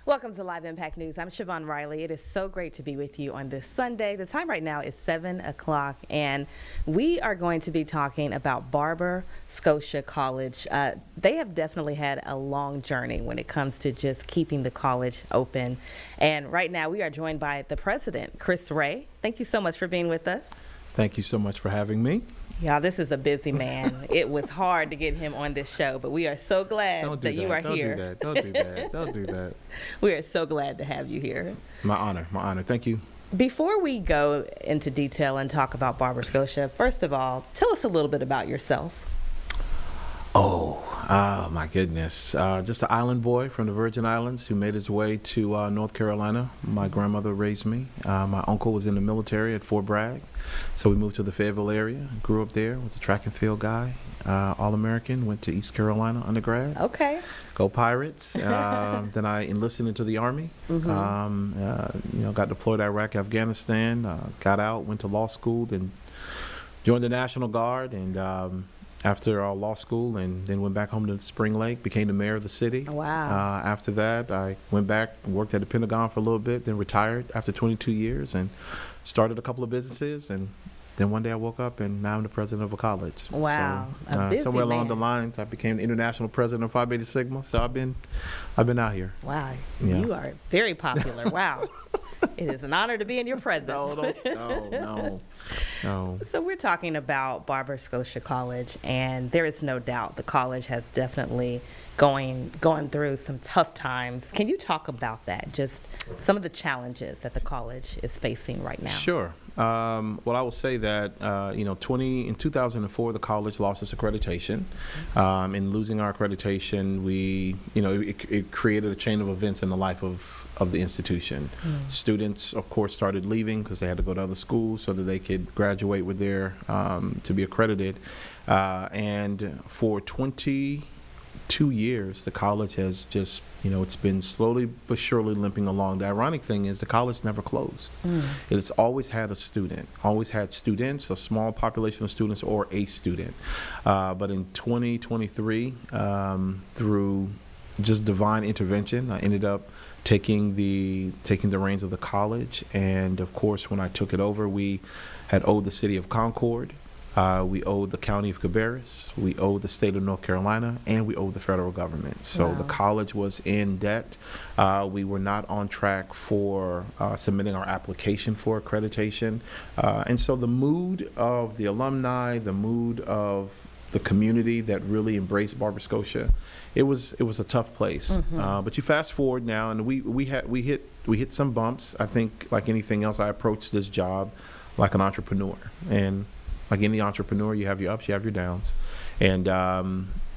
Welcome to Live Impact News. I'm Siobhan Riley. It is so great to be with you on this Sunday. The time right now is 7 o'clock, and we are going to be talking about Barber Scotia College. They have definitely had a long journey when it comes to just keeping the college open. And right now we are joined by the president, Chris Ray. Thank you so much for being with us. Thank you so much for having me. Yeah, this is a busy man. It was hard to get him on this show, but we are so glad that you are here. Don't do that. Don't do that. We are so glad to have you here. My honor. My honor. Thank you. Before we go into detail and talk about Barber Scotia, first of all, tell us a little bit about yourself. Oh, my goodness. Just an island boy from the Virgin Islands who made his way to North Carolina. My grandmother raised me. My uncle was in the military at Fort Bragg. So we moved to the Fayetteville area, grew up there, was a track and field guy, All-American, went to East Carolina undergrad. Okay. Go Pirates. Then I enlisted into the Army. Got deployed to Iraq, Afghanistan, got out, went to law school, then joined the National Guard, and after law school, and then went back home to Spring Lake, became the mayor of the city. Wow. After that, I went back and worked at the Pentagon for a little bit, then retired after 22 years and started a couple of businesses. And then one day I woke up and now I'm the president of a college. Wow. So, a busy somewhere along the man. lines, I became the international president of Phi Beta Sigma. So I've been out here. Wow. Yeah. You are very popular. Wow. It is an honor to be in your presence. No. So we're talking about Barber Scotia College, and there is no doubt the college has definitely gone through some tough times. Can you talk about that? Just some of the challenges that the college is facing right now. Sure. Well, I will say that in 2004, the college lost its accreditation. In losing our accreditation, it created a chain of events in the life of the institution. Students, of course, started leaving because they had to go to other schools so that they could graduate with their to be accredited. And for 22 years, the college has just, it's been slowly but surely limping along. The ironic thing is the college never closed. It's always had a student, always had students, a small population of students or a student. But in 2023, through just divine intervention, I ended up taking the reins of the college. And of course, when I took it over, we had owed the city of Concord. We owed the county of Cabarrus, we owed the state of North Carolina, and we owed the federal government. So Wow. the college was in debt. We were not on track for submitting our application for accreditation. And so the mood of the alumni, the mood of the community that really embraced Barber Scotia, it was a tough place. But you fast forward now, and we hit some bumps. I think, like anything else, I approached this job like an entrepreneur, and like any entrepreneur, you have your ups, you have your downs, and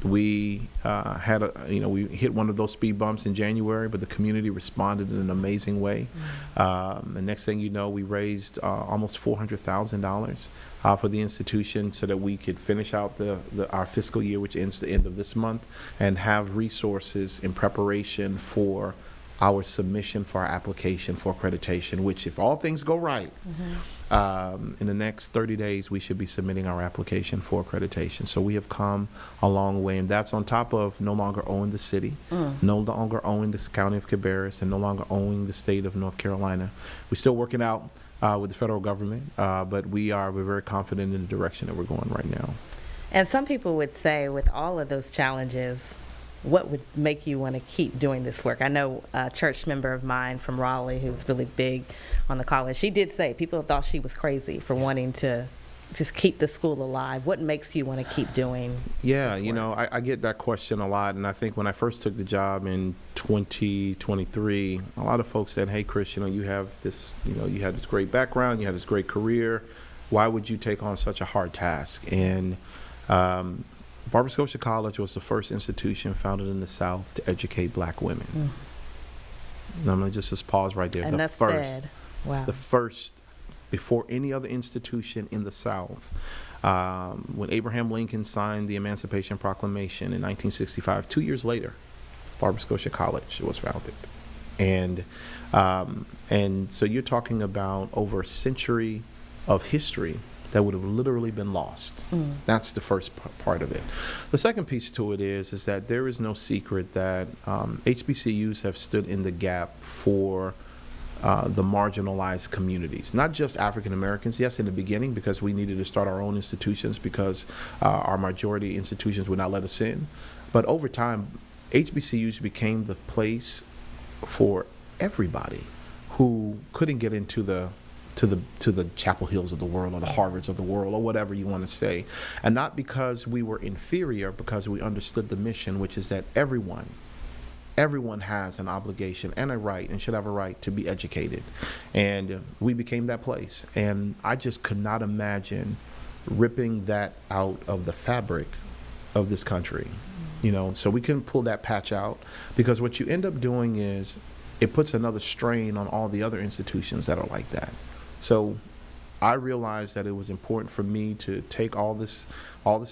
we we hit one of those speed bumps in January, but the community responded in an amazing way. The next thing you know, we raised almost $400,000 for the institution so that we could finish out our fiscal year, which ends the end of this month, and have resources in preparation for our submission for our application for accreditation, which, if all things go right, in the next 30 days, we should be submitting our application for accreditation. So we have come a long way, and that's on top of no longer owing the city, no longer owing the county of Cabarrus, and no longer owing the state of North Carolina. We're still working out with the federal government, but we're very confident in the direction that we're going right now. And some people would say, with all of those challenges, what would make you want to keep doing this work? I know a church member of mine from Raleigh who's really big on the college. She did say people thought she was crazy for wanting to just keep the school alive. What makes you want to keep doing Yeah, this work? I get that question a lot, and I think when I first took the job in 2023, a lot of folks said, "Hey, Chris, you have this, you had this great background, you had this great career. Why would you take on such a hard task?" And Barber Scotia College was the first institution founded in the South to educate black women. I'm going to just pause right there. Enough said. Wow. The first, before any other institution in the South. When Abraham Lincoln signed the Emancipation Proclamation in 1965, 2 years later, Barber Scotia College was founded. And so you're talking about over a century of history that would have literally been lost. That's the first part of it. The second piece to it is that there is no secret that HBCUs have stood in the gap for the marginalized communities, not just African Americans. Yes, in the beginning, because we needed to start our own institutions because our majority institutions would not let us in. But over time, HBCUs became the place for everybody who couldn't get into the Chapel Hills of the world or the Harvards of the world or whatever you want to say. And not because we were inferior, because we understood the mission, which is that everyone has an obligation and a right and should have a right to be educated. And we became that place. And I just could not imagine ripping that out of the fabric of this country. So we couldn't pull that patch out, because what you end up doing is it puts another strain on all the other institutions that are like that. So I realized that it was important for me to take all this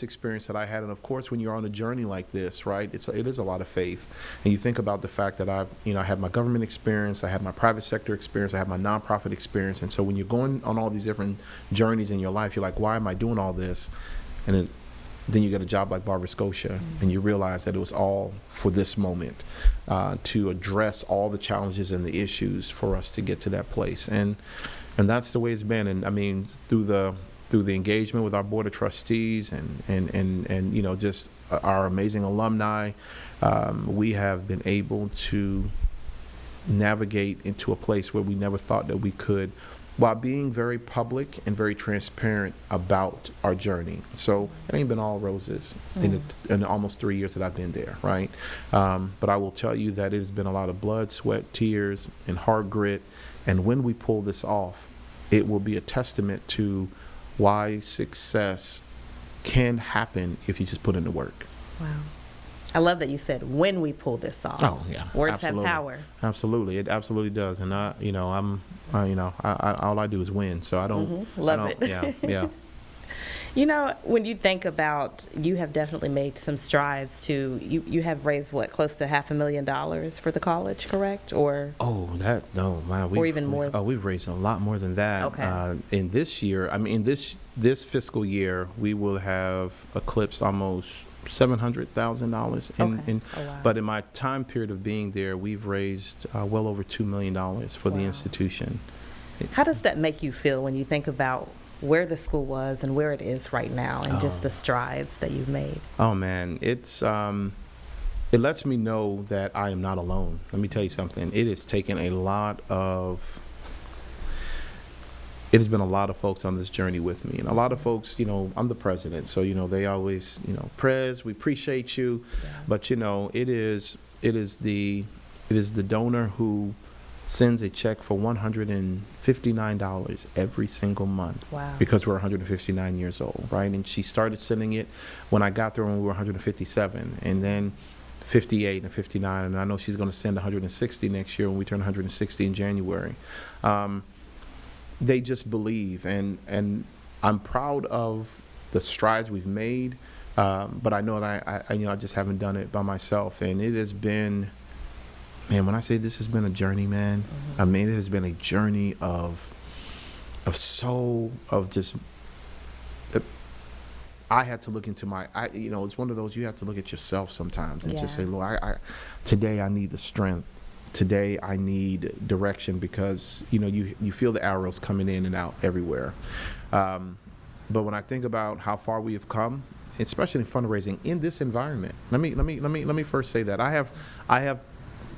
experience that I had. And of course, when you're on a journey like this, right, it is a lot of faith. And you think about the fact that I had my government experience, I had my private sector experience, I had my nonprofit experience. And so when you're going on all these different journeys in your life, you're like, why am I doing all this? And then you get a job like Barber Scotia, and you realize that it was all for this moment, to address all the challenges and the issues for us to get to that place. And that's the way it's been. And I mean, through the engagement with our board of trustees and just our amazing alumni, we have been able to navigate into a place where we never thought that we could, while being very public and very transparent about our journey. So it ain't been all roses in the almost 3 years that I've been there, right? But I will tell you that it has been a lot of blood, sweat, tears, and hard grit. And when we pull this off, it will be a testament to why success can happen if you just put in the work. Wow. I love that you said when we pull this off. Oh yeah, words absolutely. have power. Absolutely, it absolutely does. And all I do is win. So I don't love it. Yeah. When you think about, you have definitely made some strides to, you have raised close to $500,000 for the college, correct? Or or even more. We've raised a lot more than that. Okay. In this year, this fiscal year, we will have eclipsed almost $700,000. Okay. Oh, wow. But in my time period of being there, we've raised well over $2 million for the institution. How does that make you feel when you think about where the school was and where it is right now, and just the strides that you've made? Oh man, it lets me know that I am not alone. Let me tell you something. It has been a lot of folks on this journey with me, and a lot of folks, I'm the president, so they always, Prez, we appreciate you, but it is the donor who sends a check for $159 every single month. Wow. Because we're 159 years old, right? And she started sending it when I got there when we were 157, and then 58 and 59, and I know she's going to send 160 next year when we turn 160 in January. They just believe, and I'm proud of the strides we've made, but I know that I just haven't done it by myself, and it has been, man, when I say this has been a journey, man, it has been a journey I had to look into it's one of those, you have to look at yourself sometimes and just say, Lord, today I need the strength. Today I need direction, because, you feel the arrows coming in and out everywhere. But when I think about how far we have come, especially in fundraising in this environment, let me first say that I have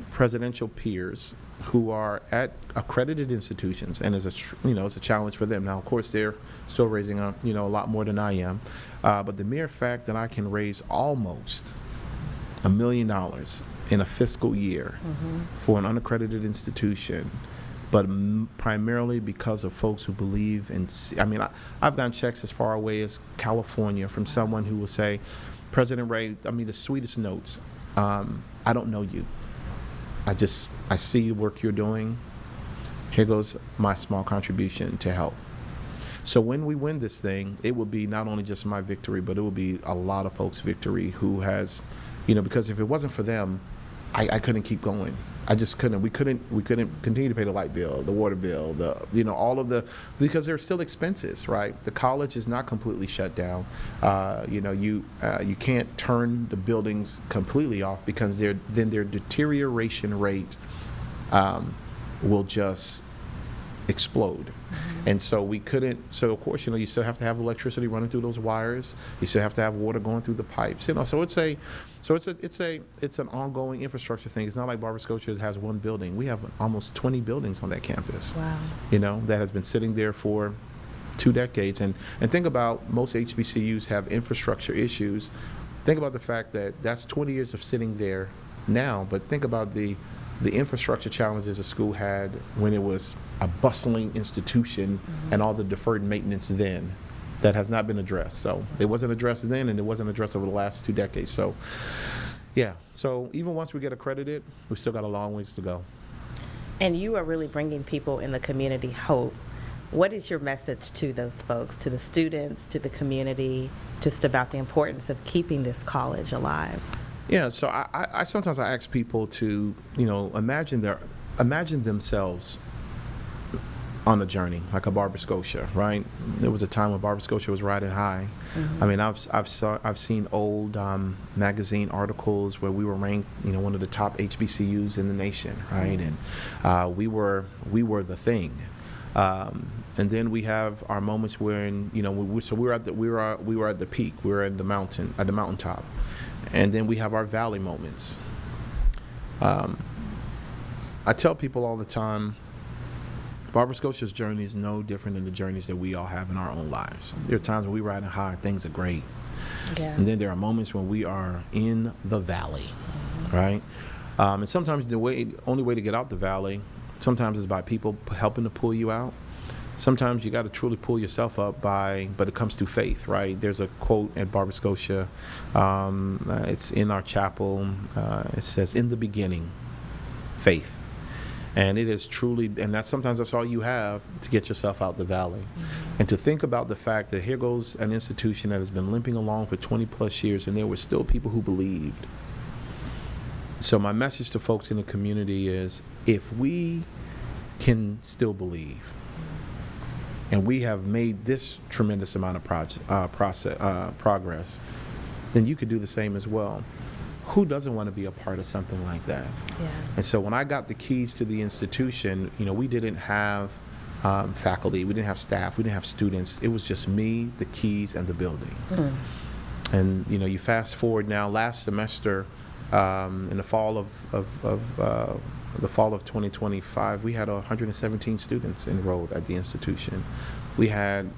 presidential peers who are at accredited institutions, and it's a challenge for them. Now, of course, they're still raising a lot more than I am, but the mere fact that I can raise almost $1 million in a fiscal year for an unaccredited institution, but primarily because of folks who believe in, I've gotten checks as far away as California from someone who will say, President Ray, the sweetest notes, I don't know you. I see the work you're doing. Here goes my small contribution to help. So when we win this thing, it will be not only just my victory, but it will be a lot of folks' victory who has, because if it wasn't for them, I couldn't keep going. I just couldn't. We couldn't continue to pay the light bill, the water bill, all of the, because there's still expenses, right? The college is not completely shut down. You can't turn the buildings completely off, because their deterioration rate will just explode. And so we couldn't. So of course, you still have to have electricity running through those wires. You still have to have water going through the pipes. So it's an ongoing infrastructure thing. It's not like Barber Scotia has one building. We have almost 20 buildings on that campus. Wow. That has been sitting there for 2 decades. And think about, most HBCUs have infrastructure issues. Think about the fact that that's 20 years of sitting there now. But think about the infrastructure challenges a school had when it was a bustling institution, and all the deferred maintenance then that has not been addressed. So it wasn't addressed then, and it wasn't addressed over the last 2 decades. So yeah, so even once we get accredited, we still got a long ways to go. And you are really bringing people in the community hope. What is your message to those folks, to the students, to the community, just about the importance of keeping this college alive? Yeah, so I sometimes I ask people to, imagine themselves on a journey, like a Barber Scotia, right? There was a time when Barber Scotia was riding high. I mean, I've seen old magazine articles where we were ranked, one of the top HBCUs in the nation, right? And we were the thing. And then we have our moments wherein, we were at the peak, we were at the mountaintop. And then we have our valley moments. I tell people all the time, Barber Scotia's journey is no different than the journeys that we all have in our own lives. There are times when we're riding high, things are great. Yeah. And then there are moments when we are in the valley, right? And sometimes the only way to get out the valley, sometimes is by people helping to pull you out. Sometimes you got to truly pull yourself up but it comes through faith, right? There's a quote at Barber Scotia. It's in our chapel. It says, "In the beginning, faith." And it is truly, and sometimes that's all you have to get yourself out the valley. And to think about the fact that here goes an institution that has been limping along for 20 plus years, and there were still people who believed. So my message to folks in the community is, if we can still believe, and we have made this tremendous amount of progress, then you could do the same as well. Who doesn't want to be a part of something like that? Yeah. And so when I got the keys to the institution, we didn't have faculty, we didn't have staff, we didn't have students. It was just me, the keys, and the building. And you fast forward now. Last semester, in the fall of 2025, we had 117 students enrolled at the institution. We had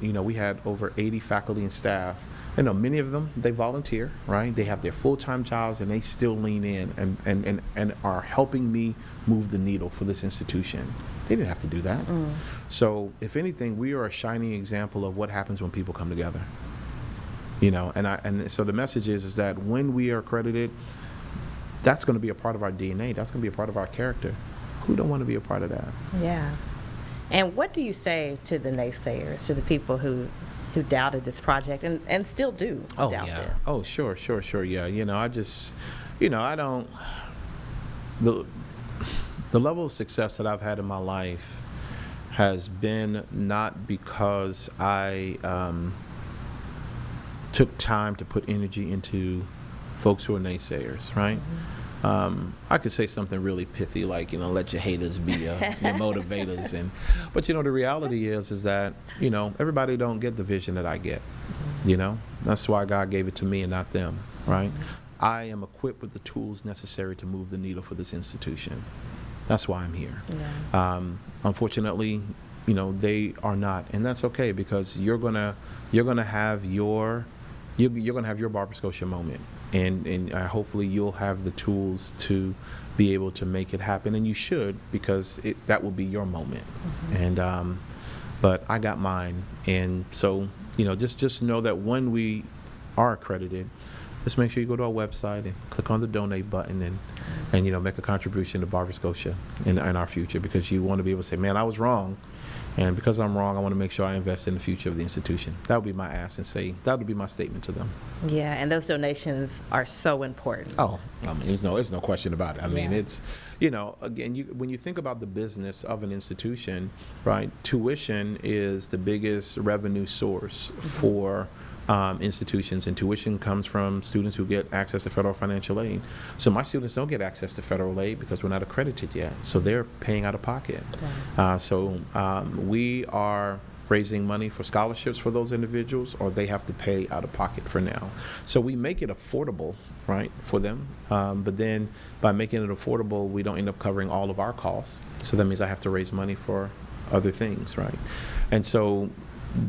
over 80 faculty and staff. Many of them, they volunteer, right? They have their full-time jobs, and they still lean in and are helping me move the needle for this institution. They didn't have to do that. So if anything, we are a shining example of what happens when people come together. And so the message is that when we are accredited, that's going to be a part of our DNA. That's going to be a part of our character. Who don't want to be a part of that? Yeah. And what do you say to the naysayers, to the people who doubted this project and still do doubt it? Oh, sure. Yeah. I just, I don't, the level of success that I've had in my life has been not because I took time to put energy into folks who are naysayers, right? I could say something really pithy like, let your haters be your motivators. But the reality is that, everybody don't get the vision that I get. That's why God gave it to me and not them, right? I am equipped with the tools necessary to move the needle for this institution. That's why I'm here. Yeah. Unfortunately, they are not, and that's okay, because you're gonna have your Barber Scotia moment. And hopefully you'll have the tools to be able to make it happen, and you should, because that will be your moment. And but I got mine, and so just know that when we are accredited, just make sure you go to our website and click on the donate button and make a contribution to Barber Scotia in our future, because you want to be able to say, man, I was wrong. And because I'm wrong, I want to make sure I invest in the future of the institution. That would be my ask, and that would be my statement to them. Yeah, and those donations are so important. Oh, I mean, there's no question about it. I mean, Yeah. it's, again, when you think about the business of an institution, right, tuition is the biggest revenue source for institutions, and tuition comes from students who get access to federal financial aid. So my students don't get access to federal aid because we're not accredited yet, so they're paying out of pocket. So we are raising money for scholarships for those individuals, or they have to pay out of pocket for now. So we make it affordable, right, for them. But then by making it affordable, we don't end up covering all of our costs. So that means I have to raise money for other things, right? And so,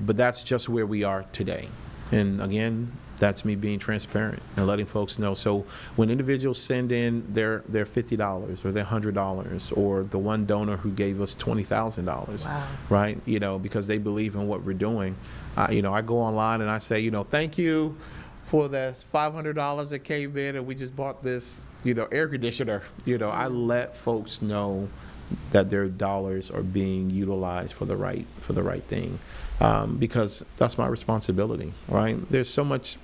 but that's just where we are today. And again, that's me being transparent and letting folks know. So when individuals send in their $50 or their $100, or the one donor who gave us $20,000, Wow. right? Because they believe in what we're doing. I go online and I say, thank you for the $500 that came in, and we just bought this, air conditioner. I let folks know that their dollars are being utilized for the right thing, because that's my responsibility, right? There's so much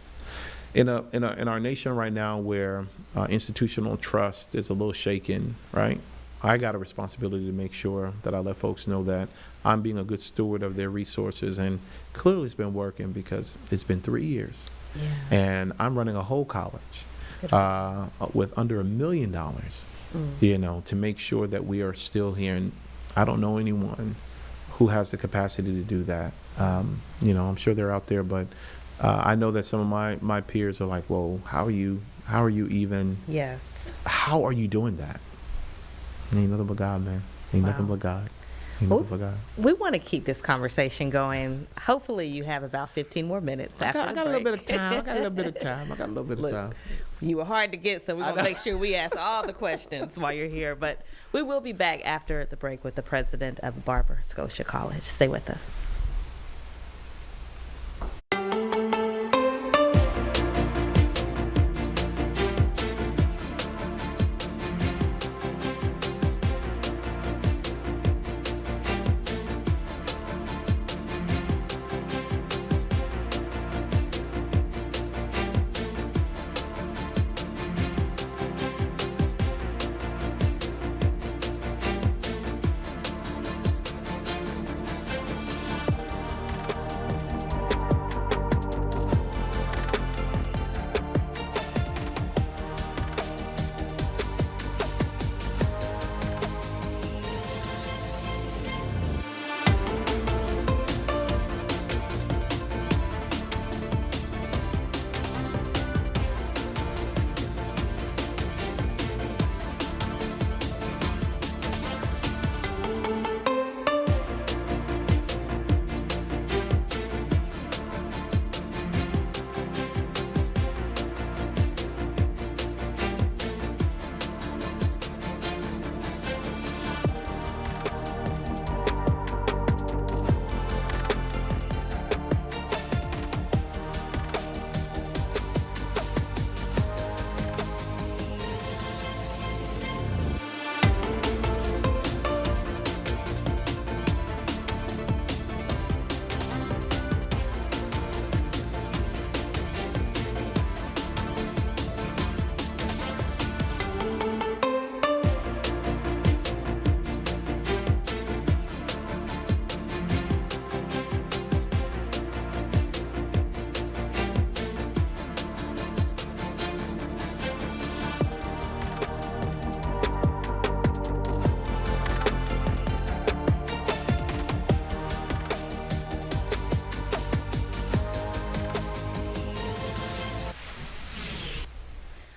in our nation right now where institutional trust is a little shaken, right? I got a responsibility to make sure that I let folks know that I'm being a good steward of their resources, and clearly it's been working because it's been 3 years, and I'm running a whole college with under $1 million. To make sure that we are still here. And I don't know anyone who has the capacity to do that. I'm sure they're out there, but I know that some of my peers are like, whoa, how are you even, Yes. how are you doing that? Ain't nothing but God, man. Ain't Wow. nothing but God. Ain't nothing but God. We want to keep this conversation going. Hopefully you have about 15 more minutes after I the got a little bit break. of time. I got a little bit of Look, time. You were hard to get, so we're going to make sure we ask all the questions while you're here. But we will be back after the break with the president of Barber Scotia College. Stay with us.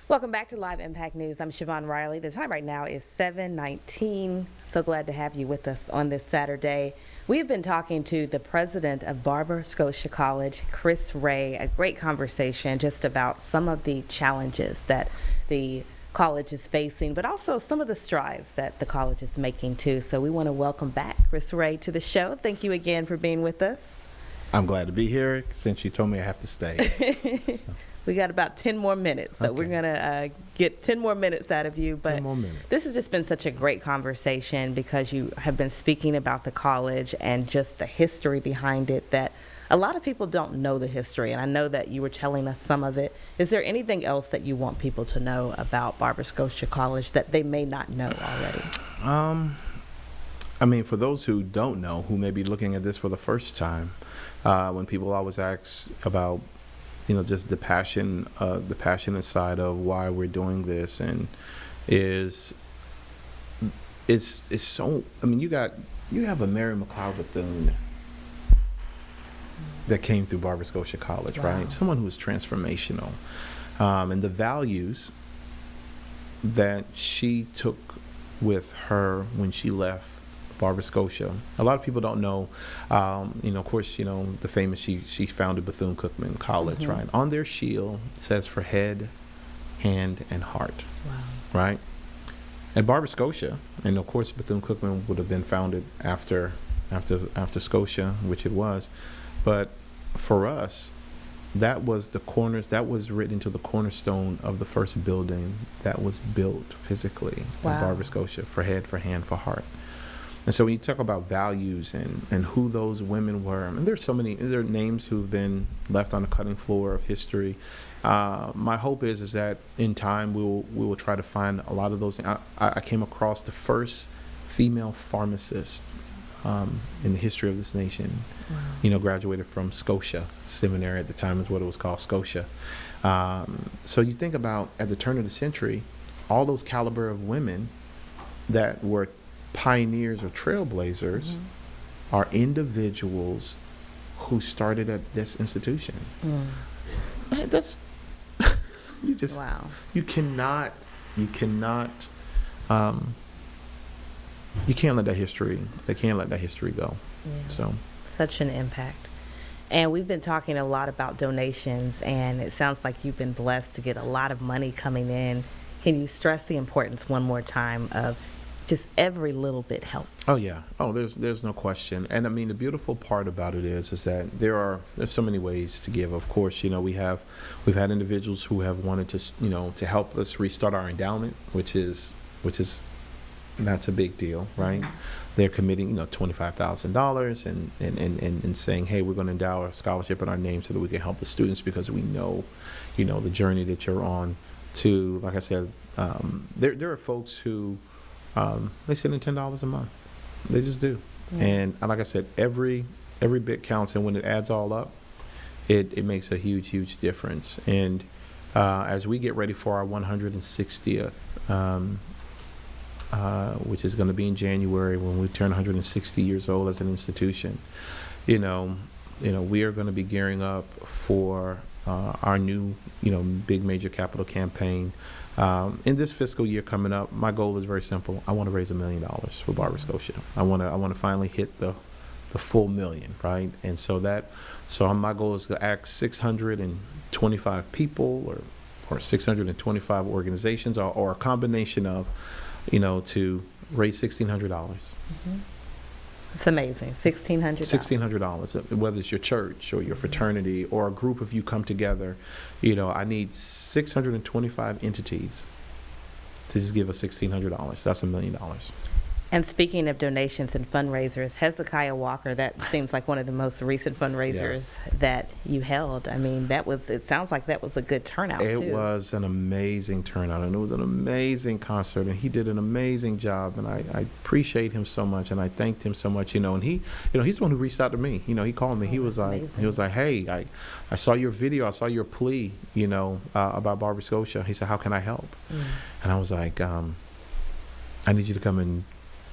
Welcome back to Live Impact News. I'm Siobhan Riley. The time right now is 7:19. So glad to have you with us on this Saturday. We've been talking to the president of Barber Scotia College, Chris Ray. A great conversation just about some of the challenges that the college is facing, but also some of the strides that the college is making too. So we want to welcome back Chris Ray to the show. Thank you again for being with us. I'm glad to be here since you told me I have to stay. So. We got about 10 more minutes, so we're Okay. going to get 10 more minutes out of you. But 10 more minutes. this has just been such a great conversation because you have been speaking about the college and just the history behind it that a lot of people don't know the history, and I know that you were telling us some of it. Is there anything else that you want people to know about Barber Scotia College that they may not know already? I mean, for those who don't know, who may be looking at this for the first time, when people always ask about, just the passionate side of why we're doing this, and is so. I mean, you have a Mary McLeod Bethune that came through Barber Scotia College, Wow. right? Someone who was transformational, and the values that she took with her when she left Barber Scotia. A lot of people don't know, of course, the famous, she founded Bethune-Cookman College, Mm-hmm. right? On their shield, it says for head, hand, and heart, Wow. right? At Barber Scotia, and of course Bethune-Cookman would have been founded after Scotia, which it was, but for us, that was written into the cornerstone of the first building that was built physically Wow. at Barber Scotia, for head, for hand, for heart. And so when you talk about values and who those women were, I mean, there are names who've been left on the cutting floor of history. My hope is that in time we will try to find a lot of those. I came across the first female pharmacist in the history of this nation. Wow. Graduated from Scotia Seminary at the time, is what it was called, Scotia. So you think about at the turn of the century, all those caliber of women that were pioneers or trailblazers Mm-hmm. are individuals who started at this institution. Man, that's Wow. you cannot you can't let that history go. Yeah. So Such an impact. And we've been talking a lot about donations, and it sounds like you've been blessed to get a lot of money coming in. Can you stress the importance one more time of just every little bit helps? oh yeah, there's no question. And I mean, the beautiful part about it is that there's so many ways to give. Of course, we've had individuals who have wanted to help us restart our endowment, which is that's a big deal, right? They're committing $25,000 and saying, hey, we're going to endow a scholarship in our name so that we can help the students, because we know the journey that you're on. To, like I said, there are folks who they send in $10 a month. They just do. Yeah. And like I said, every bit counts, and when it adds all up, it makes a huge difference. And as we get ready for our 160th, which is going to be in January, when we turn 160 years old as an institution, we are going to be gearing up for our new, big major capital campaign. In this fiscal year coming up, my goal is very simple. I want to raise $1 million for Barber Scotia. I want to finally hit the full million, right? And so my goal is to ask 625 people or 625 organizations, or a combination of, to raise $1,600. It's amazing. $1,600. $1,600, whether it's your church or your fraternity or a group of you come together. I need 625 entities to just give us $1,600. That's $1 million. And speaking of donations and fundraisers, Hezekiah Walker, that seems like one of the most recent fundraisers that you held. I mean, it sounds like that was a good turnout, It too. was an amazing turnout, and it was an amazing concert, and he did an amazing job, and I appreciate him so much, and I thanked him so much, and he's the one who reached out to me. He called me. Oh, He was that's like, amazing. hey, I saw your video, I saw your plea, about Barber Scotia. He said, how can I help? And I was like, I need you to come and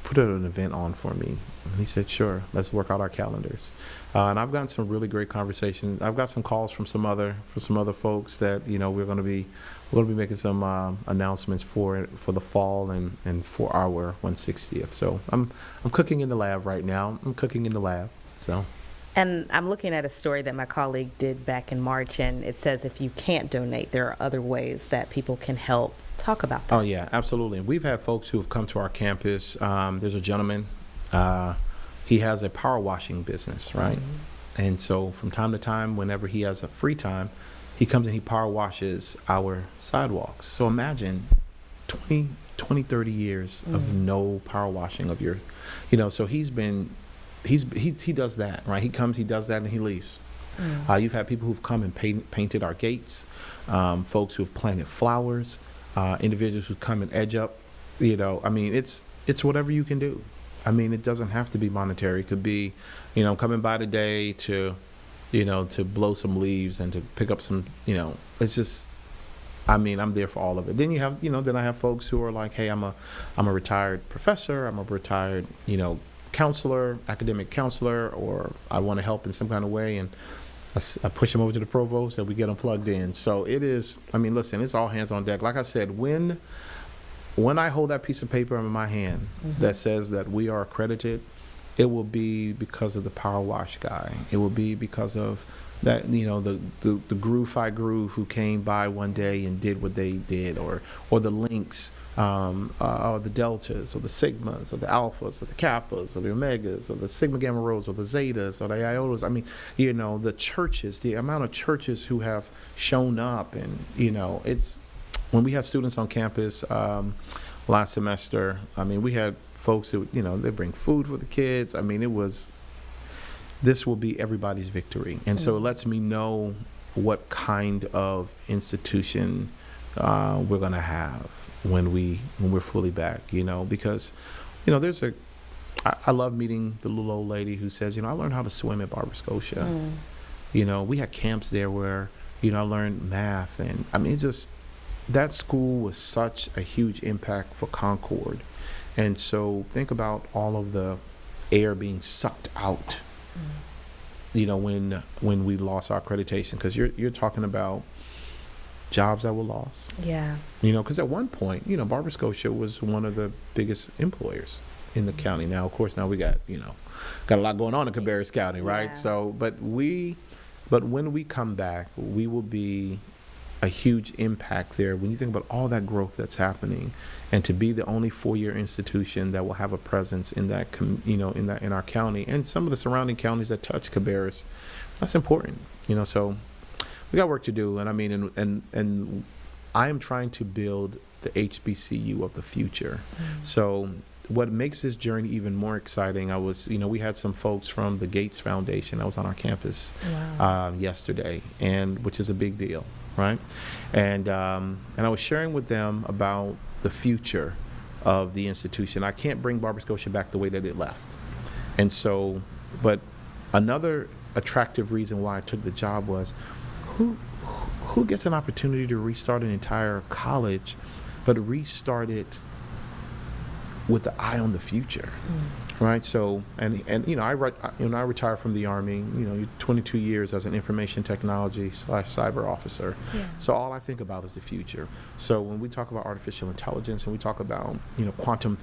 put an event on for me. And he said, sure, let's work out our calendars. And I've gotten some really great conversations. I've got some calls from some other folks that we're going to be making some announcements for the fall and for our 160th. So I'm cooking in the lab right now. So. And I'm looking at a story that my colleague did back in March, and it says if you can't donate, there are other ways that people can help. Talk about that. Oh, yeah, absolutely. We've had folks who have come to our campus. There's a gentleman. He has a power washing business, right? And so from time to time, whenever he has a free time, he comes and he power washes our sidewalks. So imagine 20, 30 years of no power washing of your, so he does that, right? He comes, he does that, and he leaves. You've had people who've come and painted our gates, folks who've planted flowers, individuals who come and edge up, it's whatever you can do. It doesn't have to be monetary. It could be, coming by today to blow some leaves and to pick up some, it's just, I'm there for all of it. Then you have, then I have folks who are like, hey, I'm a retired professor, I'm a retired, counselor, academic counselor, or I want to help in some kind of way, and I push them over to the provost and we get them plugged in. So it is, listen, it's all hands on deck. Like I said, when I hold that piece of paper in my hand that says that we are accredited, it will be because of the power wash guy. It will be because of that, the groove who came by one day and did what they did, or the links, or the deltas, or the sigmas, or the alphas, or the kappas, or the omegas, or the sigma gamma rhos, or the zetas, or the iotas. The churches, the amount of churches who have shown up, and it's when we had students on campus last semester. We had folks who they bring food for the kids. This will be everybody's victory. And so it lets me know what kind of institution we're going to have when we're fully back, because, I love meeting the little old lady who says, I learned how to swim at Barber Scotia. We had camps there where, I learned math, and that school was such a huge impact for Concord. And so think about all of the air being sucked out, when we lost our accreditation, because you're talking about jobs that were lost. Yeah. Because at one point, Barber Scotia was one of the biggest employers in the county. Now, of course, we got a lot going on in Cabarrus County, right? Yeah. So, but when we come back, we will be a huge impact there. When you think about all that growth that's happening, and to be the only four-year institution that will have a presence in that, in our county and some of the surrounding counties that touch Cabarrus, that's important. So we got work to do, and and I am trying to build the HBCU of the future. So what makes this journey even more exciting, we had some folks from the Gates Foundation that was on our campus yesterday, and which is a big deal. Right, and I was sharing with them about the future of the institution. I can't bring Barber Scotia back the way that it left, and so, but another attractive reason why I took the job was, who gets an opportunity to restart an entire college, but restart it with the eye on the future. Right, so I retired from the Army. 22 years as an information technology / cyber officer. Yeah. So all I think about is the future. So when we talk about artificial intelligence and we talk about quantum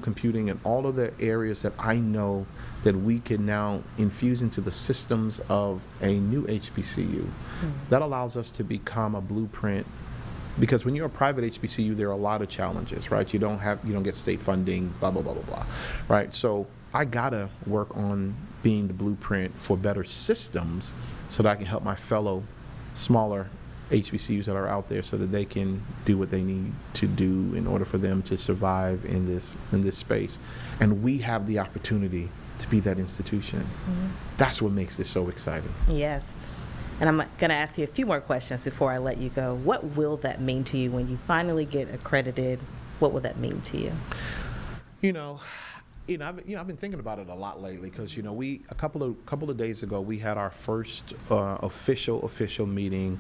computing and all of the areas that I know that we can now infuse into the systems of a new HBCU, that allows us to become a blueprint. Because when you're a private HBCU, there are a lot of challenges, right? You don't get state funding, blah, blah, blah, blah, blah, right? So I gotta work on being the blueprint for better systems so that I can help my fellow smaller HBCUs that are out there so that they can do what they need to do in order for them to survive in this space. And we have the opportunity to be that institution. That's what makes this so exciting. Yes. And I'm going to ask you a few more questions before I let you go. What will that mean to you when you finally get accredited? What will that mean to you? I've been thinking about it a lot lately because we a couple of days ago we had our first official meeting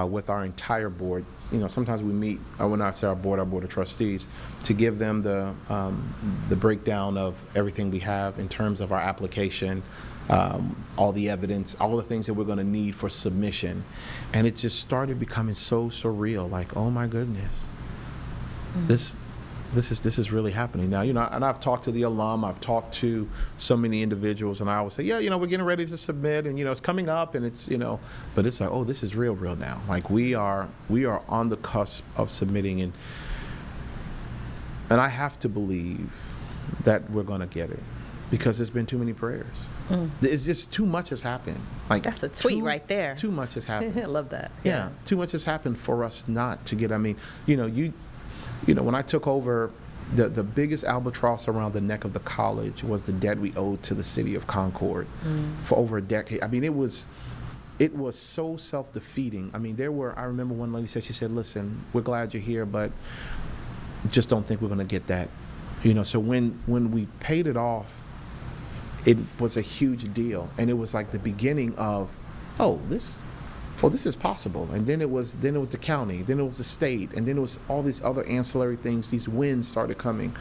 with our entire board. Sometimes we meet, when I say our board of trustees, to give them the breakdown of everything we have in terms of our application. All the evidence, all the things that we're going to need for submission. And it just started becoming so surreal, like, oh my goodness, this is really happening now. And I've talked to the alum, I've talked to so many individuals, and I always say, yeah, we're getting ready to submit, and it's coming up, and it's, but it's like, oh, this is real now. Like we are on the cusp of submitting, and I have to believe that we're going to get it. because there's been too many prayers. It's just too much has happened. Like, That's a tweet right there. Too much has happened. I love that. Yeah, too much has happened for us not to get. I mean, when I took over, the biggest albatross around the neck of the college was the debt we owed to the city of Concord for over a decade. I mean, it was so self-defeating. I mean, I remember one lady said, she said, listen, we're glad you're here, but just don't think we're going to get that. So when we paid it off, it was a huge deal. And it was like the beginning of, this is possible. And then it was the county, then it was the state, and then it was all these other ancillary things. These wins started coming.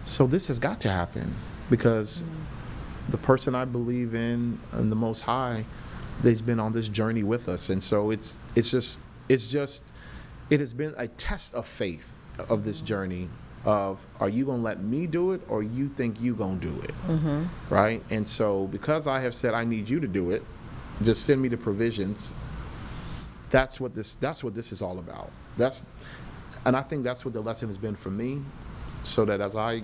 So this has got to happen, because the person I believe in, and the Most High, they's been on this journey with us. And so it has been a test of faith of this journey of, are you going to let me do it, or you think you going to do it? Right? And so because I have said, I need you to do it, just send me the provisions. That's what this is all about. And I think that's what the lesson has been for me, so that as I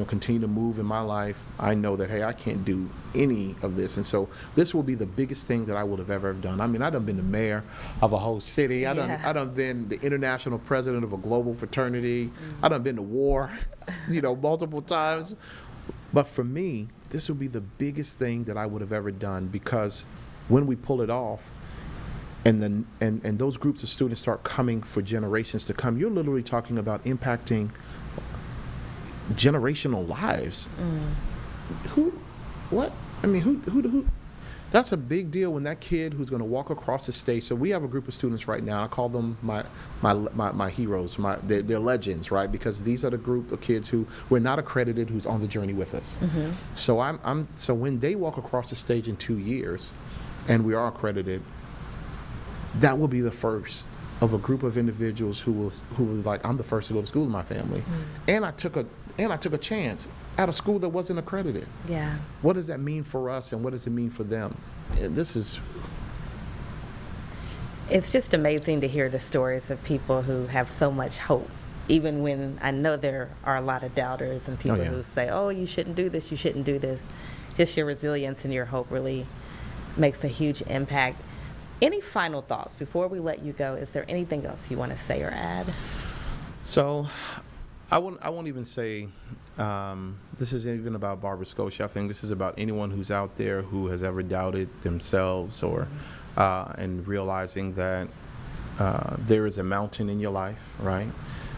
continue to move in my life, I know that, hey, I can't do any of this. And so this will be the biggest thing that I would have ever done. I mean, I done been the mayor of a whole city. I done been the international president of a global fraternity. I done been to war, multiple times. But for me, this will be the biggest thing that I would have ever done, because when we pull it off, and those groups of students start coming for generations to come, you're literally talking about impacting generational lives. Who that's a big deal when that kid who's going to walk across the stage. So we have a group of students right now, I call them my heroes, they're legends, right? Because these are the group of kids who we're not accredited, who's on the journey with us. So so when they walk across the stage in 2 years and we are accredited, that will be the first of a group of individuals who was like, I'm the first to go to school in my family. And I took a chance at a school that wasn't accredited. Yeah. What does that mean for us, and what does it mean for them? It's just amazing to hear the stories of people who have so much hope, even when I know there are a lot of doubters and people who say, you shouldn't do this, you shouldn't do this. Just your resilience and your hope really makes a huge impact. Any final thoughts before we let you go? Is there anything else you want to say or add? So I won't even say this isn't even about Barber Scotia. I think this is about anyone who's out there who has ever doubted themselves, or and realizing that there is a mountain in your life, right?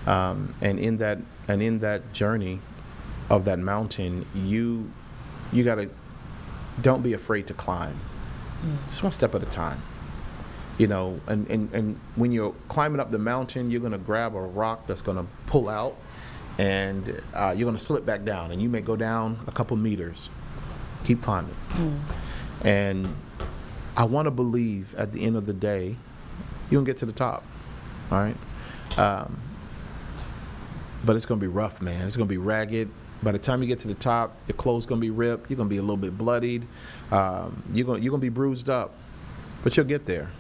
And in that journey of that mountain, you don't be afraid to climb. Just one step at a time. And when you're climbing up the mountain, you're going to grab a rock that's going to pull out, and you're going to slip back down, and you may go down a couple meters. Keep climbing. And I want to believe at the end of the day, you're going to get to the top, all right? But it's going to be rough, man. It's going to be ragged. By the time you get to the top, your clothes going to be ripped. You're going to be a little bit bloodied. You're going to be bruised up, but you'll get there.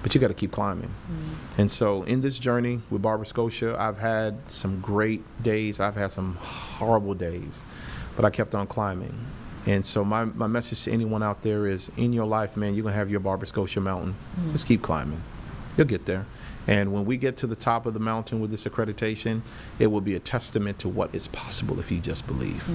But you got to keep climbing. And so in this journey with Barber Scotia, I've had some great days. I've had some horrible days, but I kept on climbing. And so my message to anyone out there is, in your life, man, you're going to have your Barber Scotia mountain. Just keep climbing. You'll get there. And when we get to the top of the mountain with this accreditation, it will be a testament to what is possible if you just believe.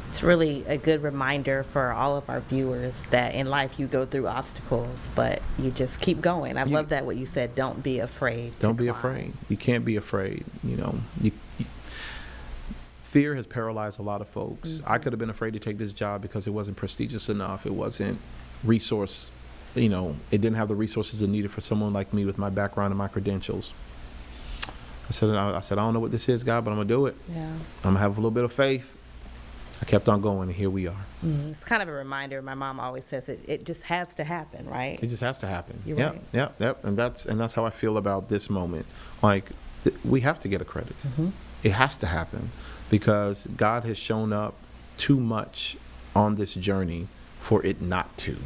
It's really a good reminder for all of our viewers that in life you go through obstacles, but you just keep going. I love that what you said. Don't be afraid. Don't be afraid. You can't be afraid. Fear has paralyzed a lot of folks. I could have been afraid to take this job because it wasn't prestigious enough. It wasn't resource. It didn't have the resources it needed for someone like me with my background and my credentials. I said, I don't know what this is, God, but I'm going to do it. Yeah. I'm going to have a little bit of faith. I kept on going, and here we are. It's kind of a reminder. My mom always says it just has to happen, right? It just has to happen. You're yep, right. Yep. And that's how I feel about this moment. Like, we have to get a credit. It has to happen, because God has shown up too much on this journey for it not to.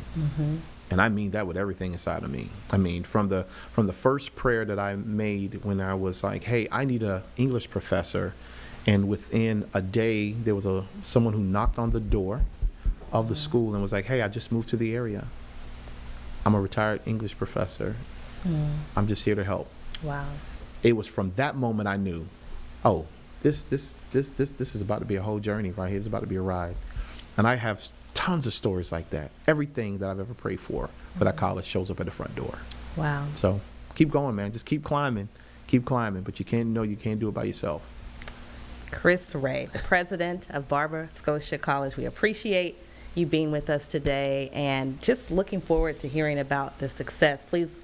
And I mean that with everything inside of me. I mean, from the first prayer that I made when I was like, hey, I need an English professor And within a day, there was someone who knocked on the door of the school and was like, hey, I just moved to the area. I'm a retired English professor. I'm just here to help. Wow. It was from that moment I knew, oh, this is about to be a whole journey right here. It's about to be a ride. And I have tons of stories like that. Everything that I've ever prayed for that college shows up at the front door. Wow. So keep going, man. Just keep climbing. Keep climbing. But you can't do it by yourself. Chris Ray, the president of Barber Scotia College. We appreciate you being with us today and just looking forward to hearing about the success. Please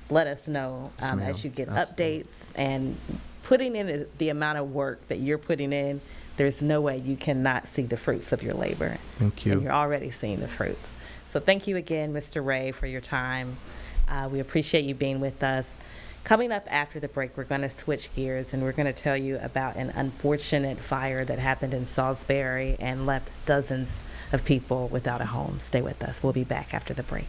let us know Yes, ma'am. as you get Absolutely. updates and putting in the amount of work that you're putting in. There's no way you cannot see the fruits of your labor. Thank you. And you're already seeing the fruits. So thank you again, Mr. Ray, for your time. We appreciate you being with us. Coming up after the break, we're going to switch gears and we're going to tell you about an unfortunate fire that happened in Salisbury and left dozens of people without a home. Stay with us. We'll be back after the break.